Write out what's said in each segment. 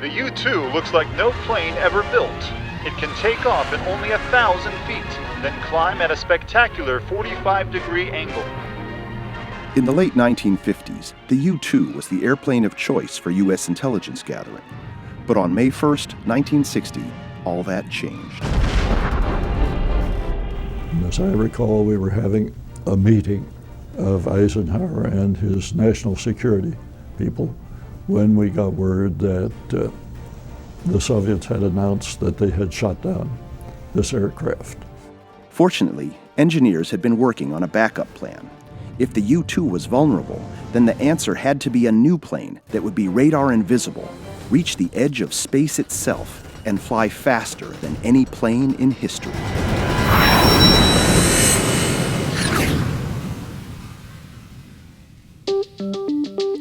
The U-2 looks like no plane ever built. It can take off at only 1,000 feet, then climb at a spectacular 45-degree angle. In the late 1950s, the U-2 was the airplane of choice for U.S. intelligence gathering. But on May 1st, 1960, all that changed. As I recall, we were having a meeting of Eisenhower and his national security people when we got word that the Soviets had announced that they had shot down this aircraft. Fortunately, engineers had been working on a backup plan. If the U-2 was vulnerable, then the answer had to be a new plane that would be radar invisible, reach the edge of space itself, and fly faster than any plane in history.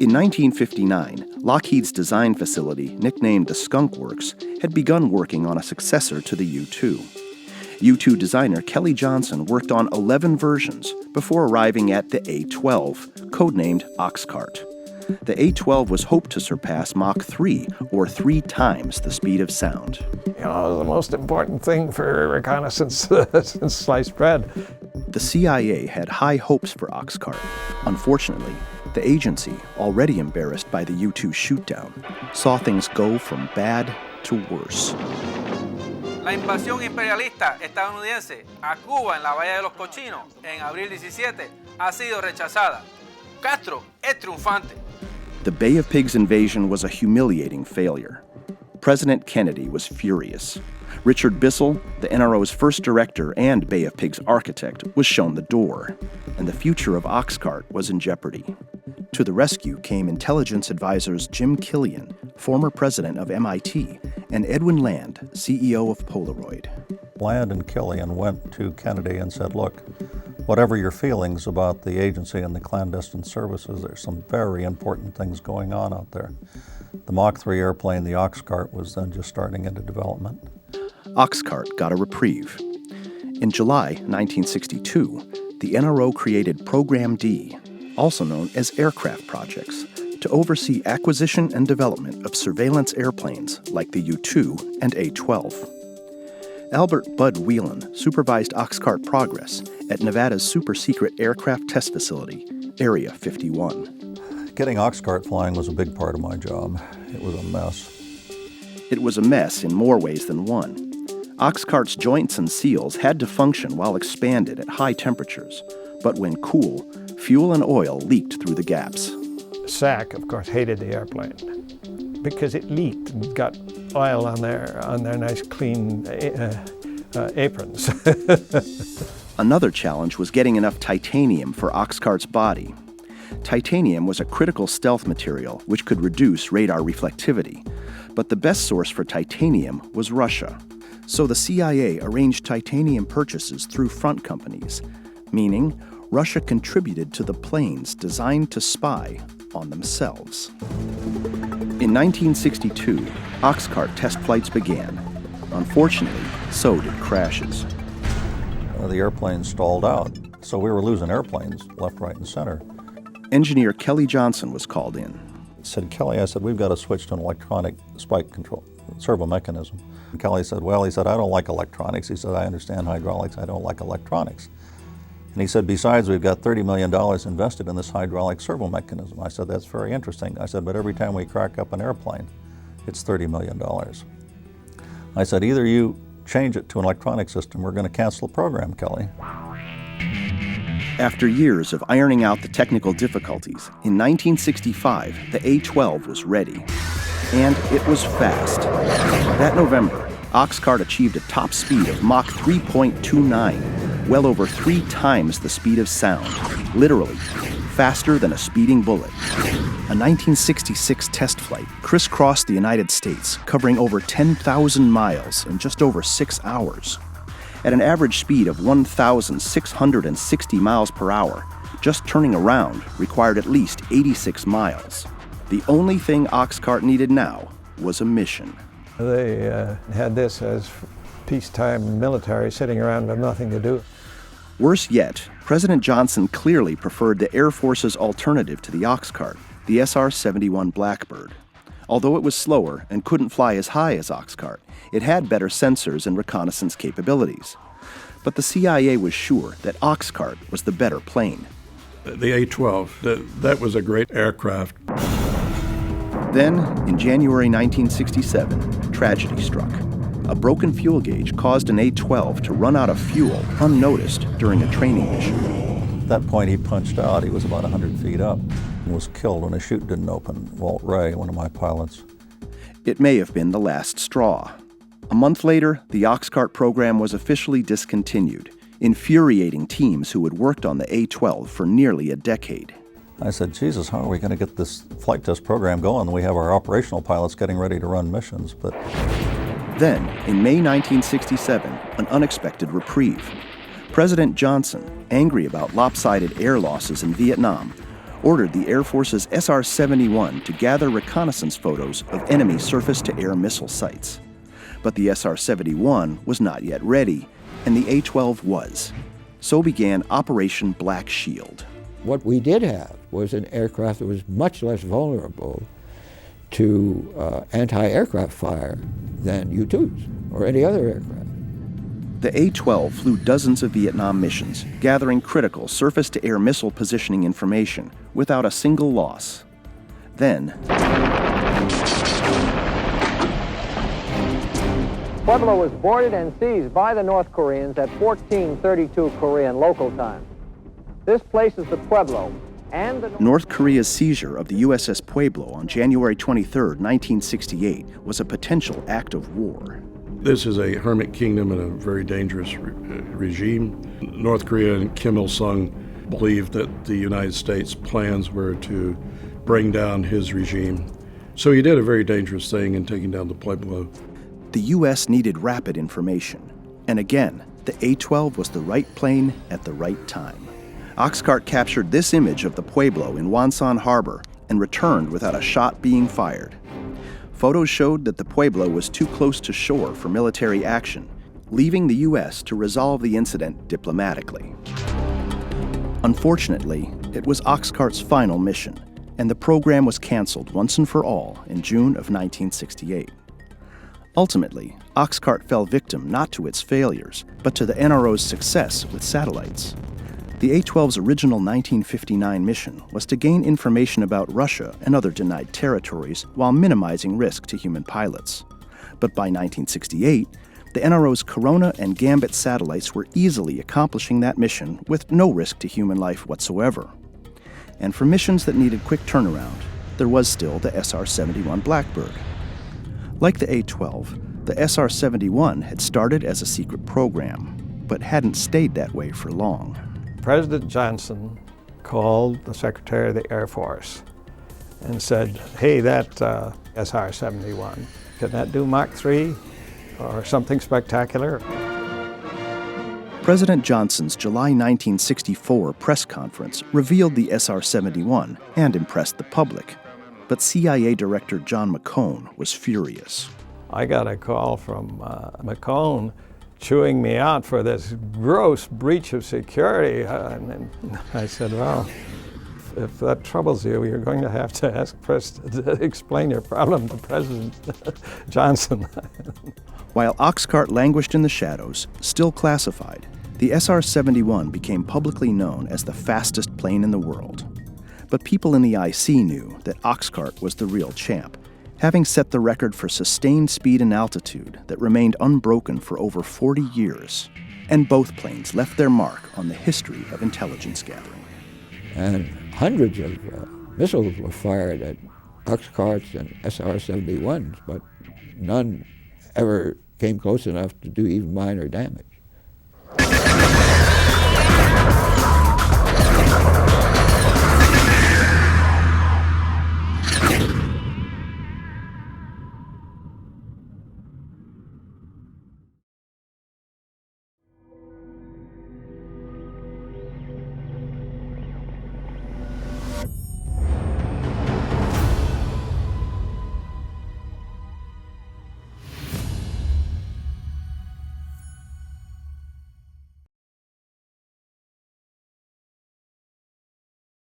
In 1959, Lockheed's design facility, nicknamed the Skunk Works, had begun working on a successor to the U-2. U-2 designer Kelly Johnson worked on 11 versions before arriving at the A-12, codenamed Oxcart. The A-12 was hoped to surpass Mach 3, or 3 times the speed of sound. You know, the most important thing for reconnaissance since sliced bread. The CIA had high hopes for Oxcart. Unfortunately, the agency, already embarrassed by the U-2 shootdown, saw things go from bad to worse. La invasión imperialista estadounidense a Cuba en la Bahía de los Cochinos en abril 17 ha sido rechazada. Castro es triunfante. The Bay of Pigs invasion was a humiliating failure. President Kennedy was furious. Richard Bissell, the NRO's first director and Bay of Pigs architect, was shown the door, and the future of Oxcart was in jeopardy. To the rescue came intelligence advisors Jim Killian, former president of MIT, and Edwin Land, CEO of Polaroid. Land and Killian went to Kennedy and said, look, whatever your feelings about the agency and the clandestine services, there's some very important things going on out there. The Mach 3 airplane, the Oxcart, was then just starting into development. Oxcart got a reprieve. In July 1962, the NRO created Program D, also known as aircraft projects, to oversee acquisition and development of surveillance airplanes like the U-2 and A-12. Albert Bud Whelan supervised Oxcart progress at Nevada's super-secret aircraft test facility, Area 51. Getting Oxcart flying was a big part of my job. It was a mess. It was a mess in more ways than one. Oxcart's joints and seals had to function while expanded at high temperatures, but when cool, fuel and oil leaked through the gaps. SAC, of course, hated the airplane because it leaked and got oil on their nice clean aprons. Another challenge was getting enough titanium for Oxcart's body. Titanium was a critical stealth material which could reduce radar reflectivity, but the best source for titanium was Russia. So the CIA arranged titanium purchases through front companies, meaning Russia contributed to the planes designed to spy on themselves. In 1962, Oxcart test flights began. Unfortunately, so did crashes. The airplane stalled out, so we were losing airplanes left, right, and center. Engineer Kelly Johnson was called in. I said, Kelly, I said, we've got to switch to an electronic spike control, servo mechanism. And Kelly said, well, he said, I don't like electronics. He said, I understand hydraulics, I don't like electronics. And he said, besides, we've got $30 million invested in this hydraulic servo mechanism. I said, that's very interesting. I said, but every time we crack up an airplane, it's $30 million. I said, either you change it to an electronic system, we're going to cancel the program, Kelly. After years of ironing out the technical difficulties, in 1965, the A-12 was ready. And it was fast. That November, Oxcart achieved a top speed of Mach 3.29, well over 3 times the speed of sound, literally, faster than a speeding bullet. A 1966 test flight crisscrossed the United States, covering over 10,000 miles in just over 6 hours. At an average speed of 1,660 miles per hour, just turning around required at least 86 miles. The only thing Oxcart needed now was a mission. They had this as peacetime military sitting around with nothing to do. Worse yet, President Johnson clearly preferred the Air Force's alternative to the Oxcart, the SR-71 Blackbird. Although it was slower and couldn't fly as high as Oxcart, it had better sensors and reconnaissance capabilities. But the CIA was sure that Oxcart was the better plane. The A-12, that was a great aircraft. Then, in January 1967, tragedy struck. A broken fuel gauge caused an A-12 to run out of fuel unnoticed during a training mission. At that point, he punched out. He was about 100 feet up and was killed when a chute didn't open. Walt Ray, one of my pilots. It may have been the last straw. A month later, the Oxcart program was officially discontinued, infuriating teams who had worked on the A-12 for nearly a decade. I said, Jesus, how are we going to get this flight test program going? We have our operational pilots getting ready to run missions. But then, in May 1967, an unexpected reprieve. President Johnson, angry about lopsided air losses in Vietnam, ordered the Air Force's SR-71 to gather reconnaissance photos of enemy surface-to-air missile sites. But the SR-71 was not yet ready, and the A-12 was. So began Operation Black Shield. What we did have was an aircraft that was much less vulnerable to anti-aircraft fire than U-2s or any other aircraft. The A-12 flew dozens of Vietnam missions, gathering critical surface-to-air missile positioning information without a single loss. Then, Pueblo was boarded and seized by the North Koreans at 14:32 Korean local time. This places the Pueblo and the North Korea's seizure of the USS Pueblo on January 23, 1968, was a potential act of war. This is a hermit kingdom and a very dangerous regime. North Korea and Kim Il-sung believed that the United States' plans were to bring down his regime. So he did a very dangerous thing in taking down the Pueblo. The U.S. needed rapid information. And again, the A-12 was the right plane at the right time. Oxcart captured this image of the Pueblo in Wonsan Harbor and returned without a shot being fired. Photos showed that the Pueblo was too close to shore for military action, leaving the U.S. to resolve the incident diplomatically. Unfortunately, it was Oxcart's final mission, and the program was canceled once and for all in June of 1968. Ultimately, Oxcart fell victim not to its failures, but to the NRO's success with satellites. The A-12's original 1959 mission was to gain information about Russia and other denied territories while minimizing risk to human pilots. But by 1968, the NRO's Corona and Gambit satellites were easily accomplishing that mission with no risk to human life whatsoever. And for missions that needed quick turnaround, there was still the SR-71 Blackbird. Like the A-12, the SR-71 had started as a secret program, but hadn't stayed that way for long. President Johnson called the Secretary of the Air Force and said, hey, that SR-71, can that do Mach 3 or something spectacular? President Johnson's July 1964 press conference revealed the SR-71 and impressed the public. But CIA Director John McCone was furious. I got a call from McCone chewing me out for this gross breach of security. And I said, well, if that troubles you, you're going to have to ask to explain your problem to President Johnson. While Oxcart languished in the shadows, still classified, the SR-71 became publicly known as the fastest plane in the world. But people in the IC knew that Oxcart was the real champ, having set the record for sustained speed and altitude that remained unbroken for over 40 years. And both planes left their mark on the history of intelligence gathering. And hundreds of missiles were fired at Oxcarts and SR-71s, but none ever came close enough to do even minor damage.